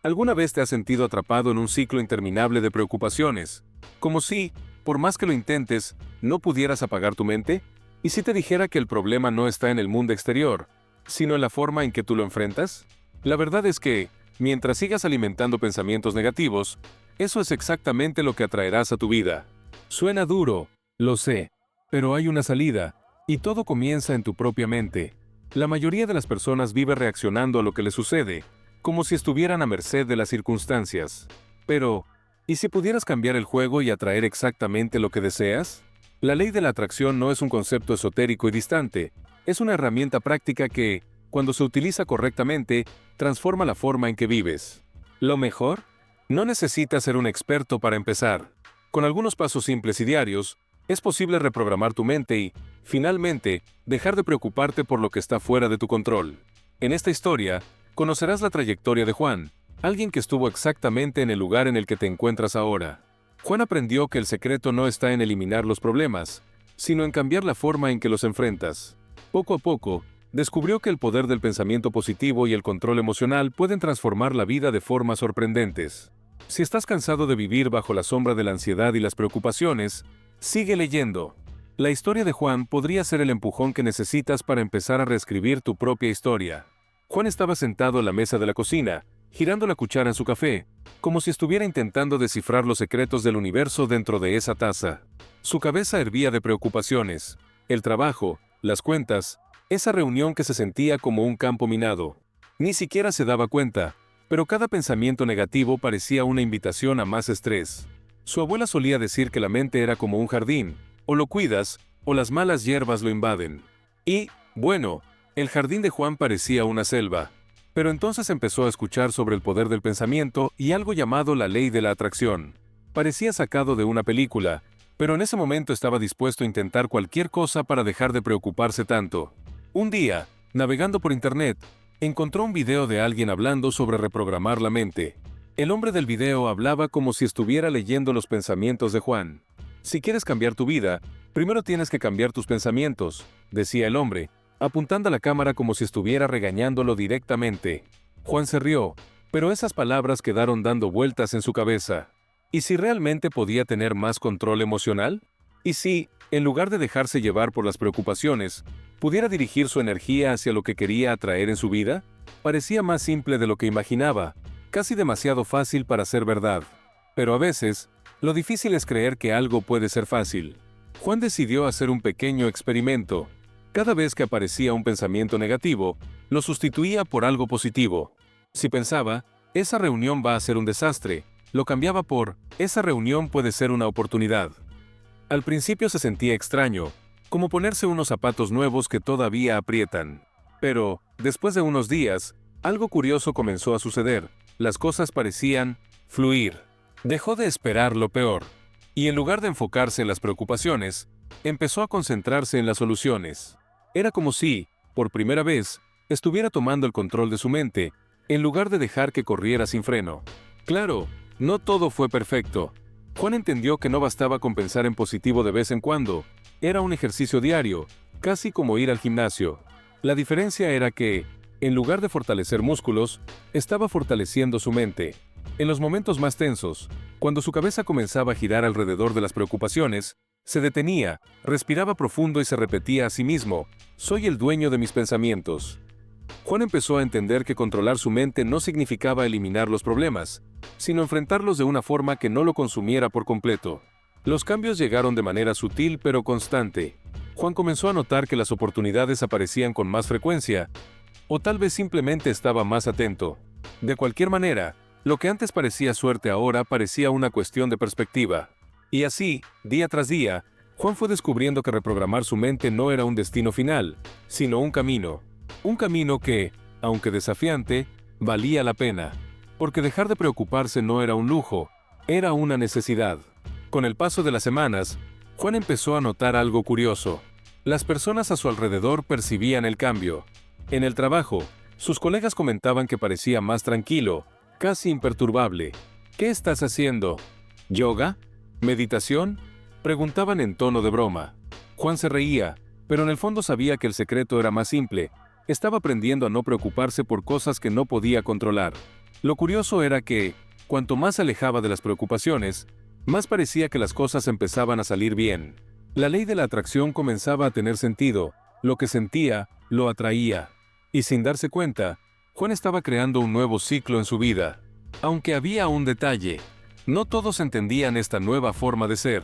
¿Alguna vez te has sentido atrapado en un ciclo interminable de preocupaciones? Como si, por más que lo intentes, no pudieras apagar tu mente? ¿Y si te dijera que el problema no está en el mundo exterior, sino en la forma en que tú lo enfrentas? La verdad es que, mientras sigas alimentando pensamientos negativos, eso es exactamente lo que atraerás a tu vida. Suena duro, lo sé, pero hay una salida, y todo comienza en tu propia mente. La mayoría de las personas vive reaccionando a lo que les sucede, como si estuvieran a merced de las circunstancias. Pero, ¿y si pudieras cambiar el juego y atraer exactamente lo que deseas? La ley de la atracción no es un concepto esotérico y distante, es una herramienta práctica que, cuando se utiliza correctamente, transforma la forma en que vives. ¿Lo mejor? No necesitas ser un experto para empezar. Con algunos pasos simples y diarios, es posible reprogramar tu mente y, finalmente, dejar de preocuparte por lo que está fuera de tu control. En esta historia, conocerás la trayectoria de Juan, alguien que estuvo exactamente en el lugar en el que te encuentras ahora. Juan aprendió que el secreto no está en eliminar los problemas, sino en cambiar la forma en que los enfrentas. Poco a poco, descubrió que el poder del pensamiento positivo y el control emocional pueden transformar la vida de formas sorprendentes. Si estás cansado de vivir bajo la sombra de la ansiedad y las preocupaciones, sigue leyendo. La historia de Juan podría ser el empujón que necesitas para empezar a reescribir tu propia historia. Juan estaba sentado a la mesa de la cocina, girando la cuchara en su café, como si estuviera intentando descifrar los secretos del universo dentro de esa taza. Su cabeza hervía de preocupaciones, el trabajo, las cuentas, esa reunión que se sentía como un campo minado. Ni siquiera se daba cuenta, pero cada pensamiento negativo parecía una invitación a más estrés. Su abuela solía decir que la mente era como un jardín, o lo cuidas, o las malas hierbas lo invaden. Y, bueno, el jardín de Juan parecía una selva. Pero entonces empezó a escuchar sobre el poder del pensamiento y algo llamado la ley de la atracción. Parecía sacado de una película, pero en ese momento estaba dispuesto a intentar cualquier cosa para dejar de preocuparse tanto. Un día, navegando por internet, encontró un video de alguien hablando sobre reprogramar la mente. El hombre del video hablaba como si estuviera leyendo los pensamientos de Juan. Si quieres cambiar tu vida, primero tienes que cambiar tus pensamientos, decía el hombre, apuntando a la cámara como si estuviera regañándolo directamente. Juan se rió, pero esas palabras quedaron dando vueltas en su cabeza. ¿Y si realmente podía tener más control emocional? ¿Y si, en lugar de dejarse llevar por las preocupaciones, pudiera dirigir su energía hacia lo que quería atraer en su vida? Parecía más simple de lo que imaginaba, casi demasiado fácil para ser verdad. Pero a veces, lo difícil es creer que algo puede ser fácil. Juan decidió hacer un pequeño experimento. Cada vez que aparecía un pensamiento negativo, lo sustituía por algo positivo. Si pensaba, esa reunión va a ser un desastre, lo cambiaba por, esa reunión puede ser una oportunidad. Al principio se sentía extraño, como ponerse unos zapatos nuevos que todavía aprietan. Pero, después de unos días, algo curioso comenzó a suceder. Las cosas parecían fluir. Dejó de esperar lo peor. Y en lugar de enfocarse en las preocupaciones, empezó a concentrarse en las soluciones. Era como si, por primera vez, estuviera tomando el control de su mente, en lugar de dejar que corriera sin freno. Claro, no todo fue perfecto. Juan entendió que no bastaba con pensar en positivo de vez en cuando. Era un ejercicio diario, casi como ir al gimnasio. La diferencia era que, en lugar de fortalecer músculos, estaba fortaleciendo su mente. En los momentos más tensos, cuando su cabeza comenzaba a girar alrededor de las preocupaciones, se detenía, respiraba profundo y se repetía a sí mismo, «Soy el dueño de mis pensamientos». Juan empezó a entender que controlar su mente no significaba eliminar los problemas, sino enfrentarlos de una forma que no lo consumiera por completo. Los cambios llegaron de manera sutil pero constante. Juan comenzó a notar que las oportunidades aparecían con más frecuencia, o tal vez simplemente estaba más atento. De cualquier manera, lo que antes parecía suerte ahora parecía una cuestión de perspectiva. Y así, día tras día, Juan fue descubriendo que reprogramar su mente no era un destino final, sino un camino. Un camino que, aunque desafiante, valía la pena. Porque dejar de preocuparse no era un lujo, era una necesidad. Con el paso de las semanas, Juan empezó a notar algo curioso. Las personas a su alrededor percibían el cambio. En el trabajo, sus colegas comentaban que parecía más tranquilo, casi imperturbable. ¿Qué estás haciendo? ¿Yoga? ¿Meditación? Preguntaban en tono de broma. Juan se reía, pero en el fondo sabía que el secreto era más simple. Estaba aprendiendo a no preocuparse por cosas que no podía controlar. Lo curioso era que, cuanto más se alejaba de las preocupaciones, más parecía que las cosas empezaban a salir bien. La ley de la atracción comenzaba a tener sentido, lo que sentía, lo atraía. Y sin darse cuenta, Juan estaba creando un nuevo ciclo en su vida. Aunque había un detalle, no todos entendían esta nueva forma de ser.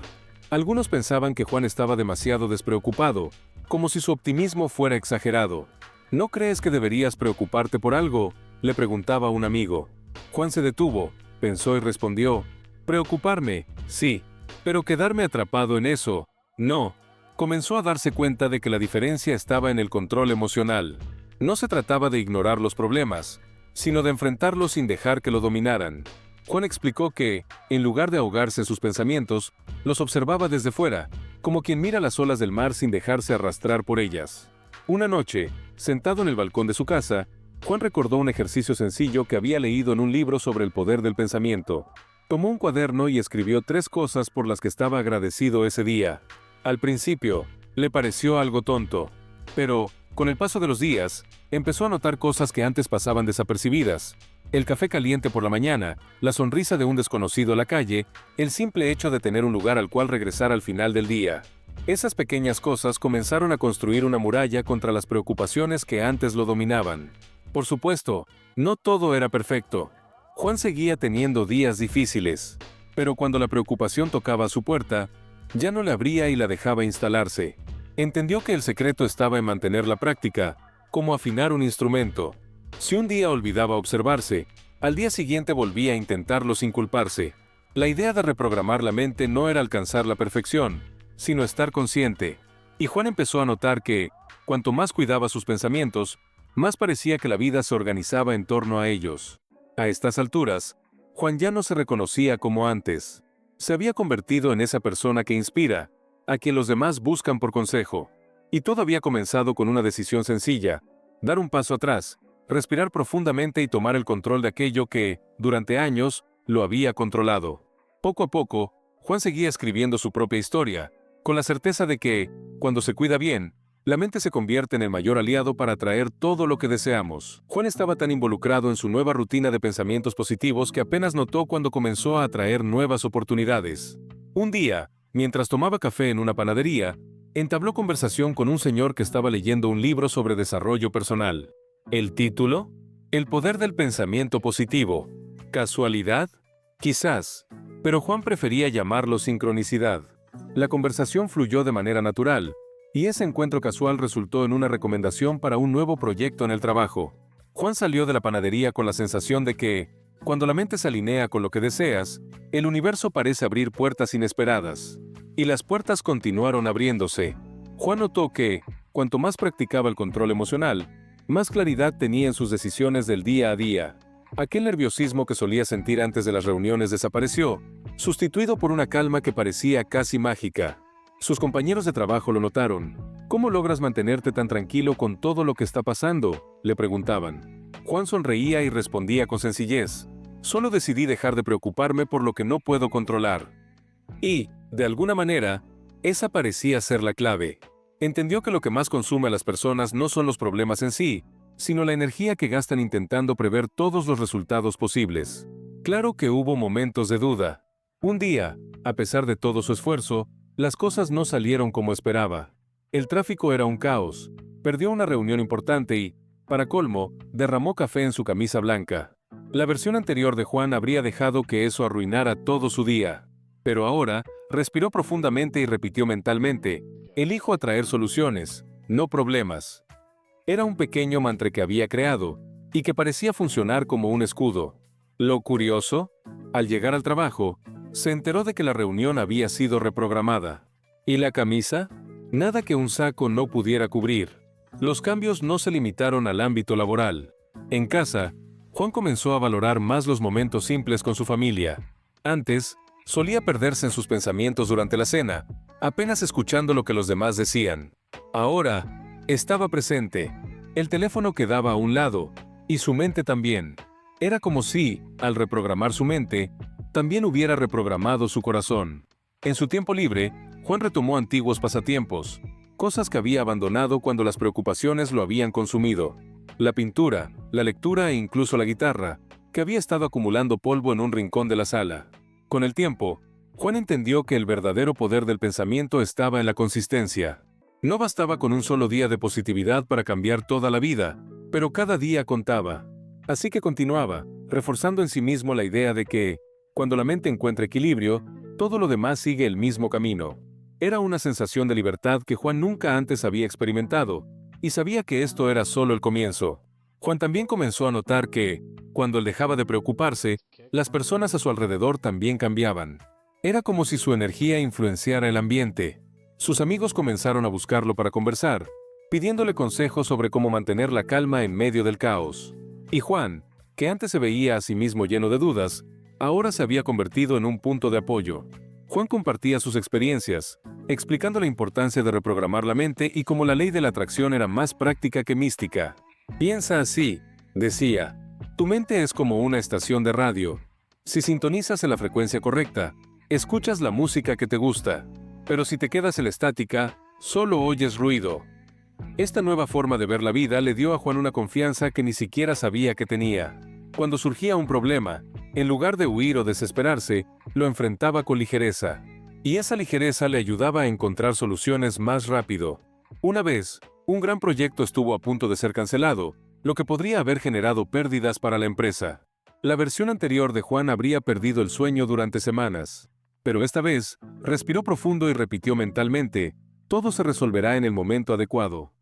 Algunos pensaban que Juan estaba demasiado despreocupado, como si su optimismo fuera exagerado. ¿No crees que deberías preocuparte por algo?, le preguntaba un amigo. Juan se detuvo, pensó y respondió: preocuparme, sí, pero quedarme atrapado en eso, no. Comenzó a darse cuenta de que la diferencia estaba en el control emocional. No se trataba de ignorar los problemas, sino de enfrentarlos sin dejar que lo dominaran. Juan explicó que, en lugar de ahogarse en sus pensamientos, los observaba desde fuera, como quien mira las olas del mar sin dejarse arrastrar por ellas. Una noche, sentado en el balcón de su casa, Juan recordó un ejercicio sencillo que había leído en un libro sobre el poder del pensamiento. Tomó un cuaderno y escribió 3 cosas por las que estaba agradecido ese día. Al principio, le pareció algo tonto, pero, con el paso de los días, empezó a notar cosas que antes pasaban desapercibidas. El café caliente por la mañana, la sonrisa de un desconocido a la calle, el simple hecho de tener un lugar al cual regresar al final del día. Esas pequeñas cosas comenzaron a construir una muralla contra las preocupaciones que antes lo dominaban. Por supuesto, no todo era perfecto. Juan seguía teniendo días difíciles, pero cuando la preocupación tocaba a su puerta, ya no le abría y la dejaba instalarse. Entendió que el secreto estaba en mantener la práctica, como afinar un instrumento. Si un día olvidaba observarse, al día siguiente volvía a intentarlo sin culparse. La idea de reprogramar la mente no era alcanzar la perfección, sino estar consciente. Y Juan empezó a notar que, cuanto más cuidaba sus pensamientos, más parecía que la vida se organizaba en torno a ellos. A estas alturas, Juan ya no se reconocía como antes. Se había convertido en esa persona que inspira, a quien los demás buscan por consejo. Y todo había comenzado con una decisión sencilla: dar un paso atrás, respirar profundamente y tomar el control de aquello que, durante años, lo había controlado. Poco a poco, Juan seguía escribiendo su propia historia, con la certeza de que, cuando se cuida bien, la mente se convierte en el mayor aliado para atraer todo lo que deseamos. Juan estaba tan involucrado en su nueva rutina de pensamientos positivos que apenas notó cuando comenzó a atraer nuevas oportunidades. Un día, mientras tomaba café en una panadería, entabló conversación con un señor que estaba leyendo un libro sobre desarrollo personal. ¿El título? El poder del pensamiento positivo. ¿Casualidad? Quizás, pero Juan prefería llamarlo sincronicidad. La conversación fluyó de manera natural, y ese encuentro casual resultó en una recomendación para un nuevo proyecto en el trabajo. Juan salió de la panadería con la sensación de que, cuando la mente se alinea con lo que deseas, el universo parece abrir puertas inesperadas. Y las puertas continuaron abriéndose. Juan notó que, cuanto más practicaba el control emocional, más claridad tenía en sus decisiones del día a día. Aquel nerviosismo que solía sentir antes de las reuniones desapareció, sustituido por una calma que parecía casi mágica. Sus compañeros de trabajo lo notaron. ¿Cómo logras mantenerte tan tranquilo con todo lo que está pasando?, le preguntaban. Juan sonreía y respondía con sencillez: solo decidí dejar de preocuparme por lo que no puedo controlar. Y, de alguna manera, esa parecía ser la clave. Entendió que lo que más consume a las personas no son los problemas en sí, sino la energía que gastan intentando prever todos los resultados posibles. Claro que hubo momentos de duda. Un día, a pesar de todo su esfuerzo, las cosas no salieron como esperaba. El tráfico era un caos, perdió una reunión importante y, para colmo, derramó café en su camisa blanca. La versión anterior de Juan habría dejado que eso arruinara todo su día. Pero ahora, respiró profundamente y repitió mentalmente: elijo atraer soluciones, no problemas. Era un pequeño mantra que había creado, y que parecía funcionar como un escudo. Lo curioso, al llegar al trabajo, se enteró de que la reunión había sido reprogramada. ¿Y la camisa? Nada que un saco no pudiera cubrir. Los cambios no se limitaron al ámbito laboral. En casa, Juan comenzó a valorar más los momentos simples con su familia. Antes, solía perderse en sus pensamientos durante la cena, apenas escuchando lo que los demás decían. Ahora, estaba presente. El teléfono quedaba a un lado, y su mente también. Era como si, al reprogramar su mente, también hubiera reprogramado su corazón. En su tiempo libre, Juan retomó antiguos pasatiempos, cosas que había abandonado cuando las preocupaciones lo habían consumido. La pintura, la lectura e incluso la guitarra, que había estado acumulando polvo en un rincón de la sala. Con el tiempo, Juan entendió que el verdadero poder del pensamiento estaba en la consistencia. No bastaba con un solo día de positividad para cambiar toda la vida, pero cada día contaba. Así que continuaba, reforzando en sí mismo la idea de que, cuando la mente encuentra equilibrio, todo lo demás sigue el mismo camino. Era una sensación de libertad que Juan nunca antes había experimentado, y sabía que esto era solo el comienzo. Juan también comenzó a notar que, cuando él dejaba de preocuparse, las personas a su alrededor también cambiaban. Era como si su energía influenciara el ambiente. Sus amigos comenzaron a buscarlo para conversar, pidiéndole consejos sobre cómo mantener la calma en medio del caos. Y Juan, que antes se veía a sí mismo lleno de dudas, ahora se había convertido en un punto de apoyo. Juan compartía sus experiencias, explicando la importancia de reprogramar la mente y cómo la ley de la atracción era más práctica que mística. Piensa así, decía, tu mente es como una estación de radio. Si sintonizas en la frecuencia correcta, escuchas la música que te gusta, pero si te quedas en la estática, solo oyes ruido. Esta nueva forma de ver la vida le dio a Juan una confianza que ni siquiera sabía que tenía. Cuando surgía un problema, en lugar de huir o desesperarse, lo enfrentaba con ligereza. Y esa ligereza le ayudaba a encontrar soluciones más rápido. Una vez, un gran proyecto estuvo a punto de ser cancelado, lo que podría haber generado pérdidas para la empresa. La versión anterior de Juan habría perdido el sueño durante semanas. Pero esta vez, respiró profundo y repitió mentalmente, todo se resolverá en el momento adecuado.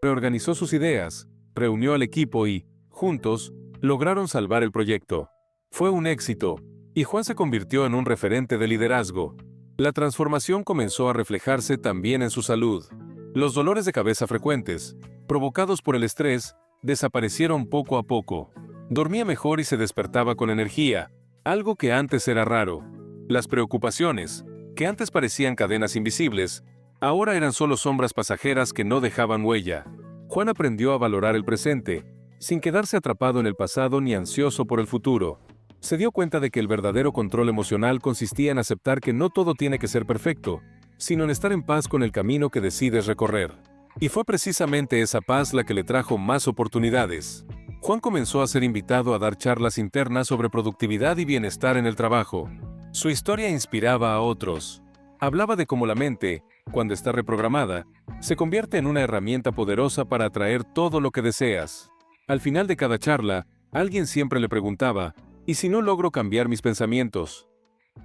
Reorganizó sus ideas, reunió al equipo y, juntos, lograron salvar el proyecto. Fue un éxito, y Juan se convirtió en un referente de liderazgo. La transformación comenzó a reflejarse también en su salud. Los dolores de cabeza frecuentes, provocados por el estrés, desaparecieron poco a poco. Dormía mejor y se despertaba con energía, algo que antes era raro. Las preocupaciones, que antes parecían cadenas invisibles, ahora eran solo sombras pasajeras que no dejaban huella. Juan aprendió a valorar el presente, sin quedarse atrapado en el pasado ni ansioso por el futuro. Se dio cuenta de que el verdadero control emocional consistía en aceptar que no todo tiene que ser perfecto, sino en estar en paz con el camino que decides recorrer. Y fue precisamente esa paz la que le trajo más oportunidades. Juan comenzó a ser invitado a dar charlas internas sobre productividad y bienestar en el trabajo. Su historia inspiraba a otros. Hablaba de cómo la mente, cuando está reprogramada, se convierte en una herramienta poderosa para atraer todo lo que deseas. Al final de cada charla, alguien siempre le preguntaba, ¿y si no logro cambiar mis pensamientos?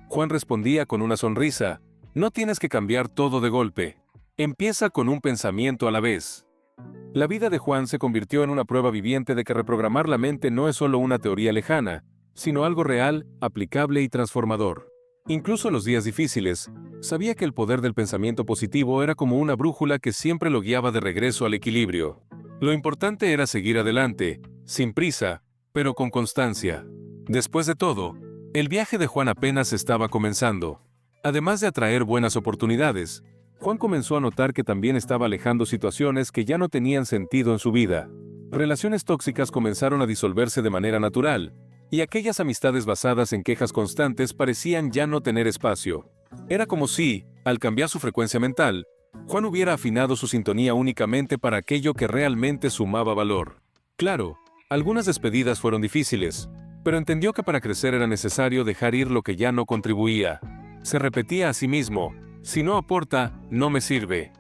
Juan respondía con una sonrisa, no tienes que cambiar todo de golpe. Empieza con un pensamiento a la vez. La vida de Juan se convirtió en una prueba viviente de que reprogramar la mente no es solo una teoría lejana, sino algo real, aplicable y transformador. Incluso en los días difíciles, sabía que el poder del pensamiento positivo era como una brújula que siempre lo guiaba de regreso al equilibrio. Lo importante era seguir adelante, sin prisa, pero con constancia. Después de todo, el viaje de Juan apenas estaba comenzando. Además de atraer buenas oportunidades, Juan comenzó a notar que también estaba alejando situaciones que ya no tenían sentido en su vida. Relaciones tóxicas comenzaron a disolverse de manera natural, y aquellas amistades basadas en quejas constantes parecían ya no tener espacio. Era como si, al cambiar su frecuencia mental, Juan hubiera afinado su sintonía únicamente para aquello que realmente sumaba valor. Claro, algunas despedidas fueron difíciles, pero entendió que para crecer era necesario dejar ir lo que ya no contribuía. Se repetía a sí mismo, si no aporta, no me sirve.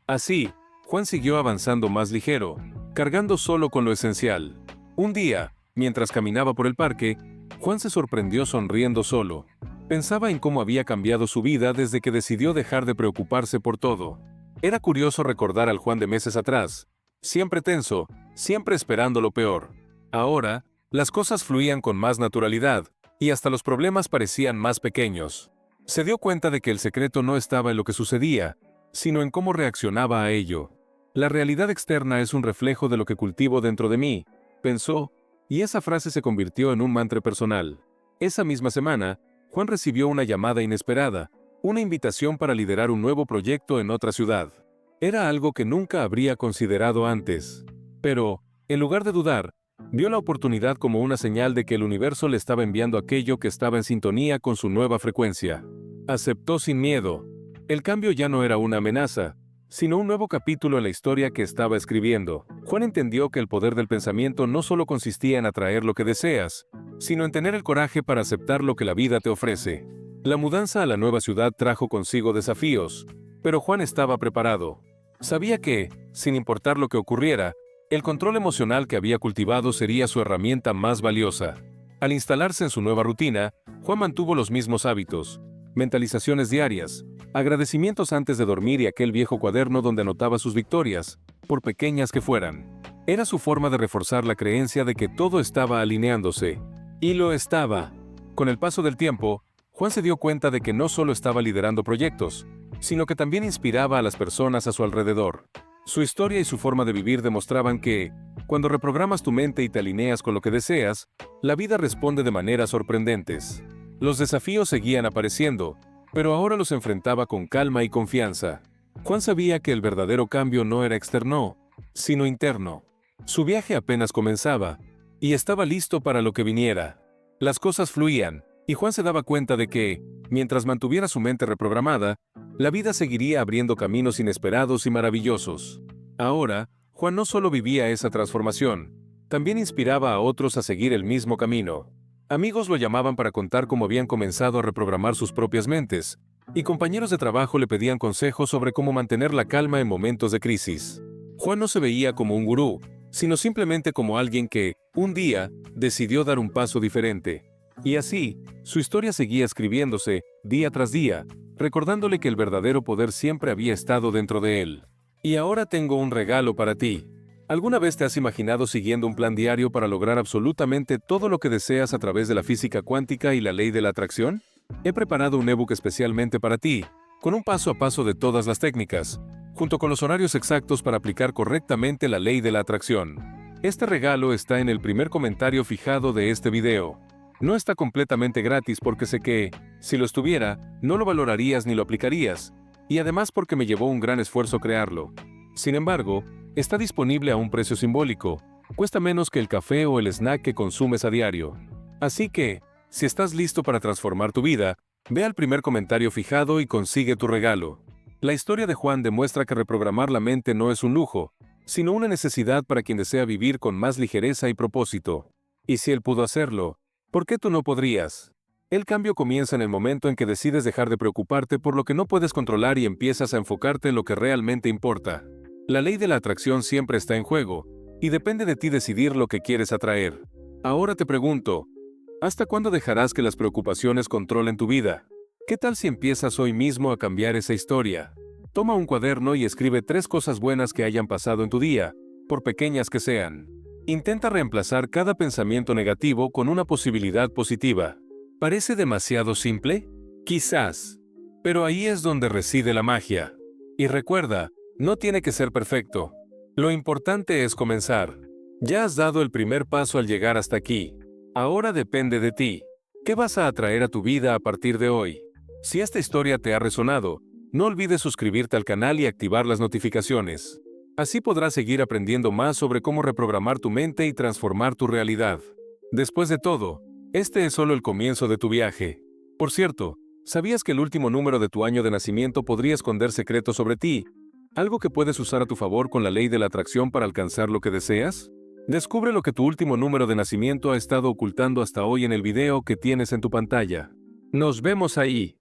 Así, Juan siguió avanzando más ligero, cargando solo con lo esencial. Un día, mientras caminaba por el parque, Juan se sorprendió sonriendo solo. Pensaba en cómo había cambiado su vida desde que decidió dejar de preocuparse por todo. Era curioso recordar al Juan de meses atrás, siempre tenso, siempre esperando lo peor. Ahora, las cosas fluían con más naturalidad, y hasta los problemas parecían más pequeños. Se dio cuenta de que el secreto no estaba en lo que sucedía, sino en cómo reaccionaba a ello. La realidad externa es un reflejo de lo que cultivo dentro de mí, pensó, y esa frase se convirtió en un mantra personal. Esa misma semana, Juan recibió una llamada inesperada, una invitación para liderar un nuevo proyecto en otra ciudad. Era algo que nunca habría considerado antes. Pero, en lugar de dudar, vio la oportunidad como una señal de que el universo le estaba enviando aquello que estaba en sintonía con su nueva frecuencia. Aceptó sin miedo. El cambio ya no era una amenaza, sino un nuevo capítulo en la historia que estaba escribiendo. Juan entendió que el poder del pensamiento no solo consistía en atraer lo que deseas, sino en tener el coraje para aceptar lo que la vida te ofrece. La mudanza a la nueva ciudad trajo consigo desafíos, pero Juan estaba preparado. Sabía que, sin importar lo que ocurriera, el control emocional que había cultivado sería su herramienta más valiosa. Al instalarse en su nueva rutina, Juan mantuvo los mismos hábitos, mentalizaciones diarias, agradecimientos antes de dormir y aquel viejo cuaderno donde anotaba sus victorias, por pequeñas que fueran. Era su forma de reforzar la creencia de que todo estaba alineándose. Y lo estaba. Con el paso del tiempo, Juan se dio cuenta de que no solo estaba liderando proyectos, sino que también inspiraba a las personas a su alrededor. Su historia y su forma de vivir demostraban que, cuando reprogramas tu mente y te alineas con lo que deseas, la vida responde de maneras sorprendentes. Los desafíos seguían apareciendo, pero ahora los enfrentaba con calma y confianza. Juan sabía que el verdadero cambio no era externo, sino interno. Su viaje apenas comenzaba, y estaba listo para lo que viniera. Las cosas fluían, y Juan se daba cuenta de que, mientras mantuviera su mente reprogramada, la vida seguiría abriendo caminos inesperados y maravillosos. Ahora, Juan no solo vivía esa transformación, también inspiraba a otros a seguir el mismo camino. Amigos lo llamaban para contar cómo habían comenzado a reprogramar sus propias mentes, y compañeros de trabajo le pedían consejos sobre cómo mantener la calma en momentos de crisis. Juan no se veía como un gurú, sino simplemente como alguien que, un día, decidió dar un paso diferente. Y así, su historia seguía escribiéndose, día tras día, recordándole que el verdadero poder siempre había estado dentro de él. Y ahora tengo un regalo para ti. ¿Alguna vez te has imaginado siguiendo un plan diario para lograr absolutamente todo lo que deseas a través de la física cuántica y la ley de la atracción? He preparado un ebook especialmente para ti, con un paso a paso de todas las técnicas, junto con los horarios exactos para aplicar correctamente la ley de la atracción. Este regalo está en el primer comentario fijado de este video. No está completamente gratis porque sé que, si lo estuviera, no lo valorarías ni lo aplicarías, y además porque me llevó un gran esfuerzo crearlo. Sin embargo, está disponible a un precio simbólico, cuesta menos que el café o el snack que consumes a diario. Así que, si estás listo para transformar tu vida, ve al primer comentario fijado y consigue tu regalo. La historia de Juan demuestra que reprogramar la mente no es un lujo, sino una necesidad para quien desea vivir con más ligereza y propósito. Y si él pudo hacerlo, ¿por qué tú no podrías? El cambio comienza en el momento en que decides dejar de preocuparte por lo que no puedes controlar y empiezas a enfocarte en lo que realmente importa. La ley de la atracción siempre está en juego, y depende de ti decidir lo que quieres atraer. Ahora te pregunto, ¿hasta cuándo dejarás que las preocupaciones controlen tu vida? ¿Qué tal si empiezas hoy mismo a cambiar esa historia? Toma un cuaderno y escribe 3 cosas buenas que hayan pasado en tu día, por pequeñas que sean. Intenta reemplazar cada pensamiento negativo con una posibilidad positiva. ¿Parece demasiado simple? Quizás. Pero ahí es donde reside la magia. Y recuerda, no tiene que ser perfecto. Lo importante es comenzar. Ya has dado el primer paso al llegar hasta aquí. Ahora depende de ti. ¿Qué vas a atraer a tu vida a partir de hoy? Si esta historia te ha resonado, no olvides suscribirte al canal y activar las notificaciones. Así podrás seguir aprendiendo más sobre cómo reprogramar tu mente y transformar tu realidad. Después de todo, este es solo el comienzo de tu viaje. Por cierto, ¿sabías que el último número de tu año de nacimiento podría esconder secretos sobre ti? ¿Algo que puedes usar a tu favor con la ley de la atracción para alcanzar lo que deseas? Descubre lo que tu último número de nacimiento ha estado ocultando hasta hoy en el video que tienes en tu pantalla. Nos vemos ahí.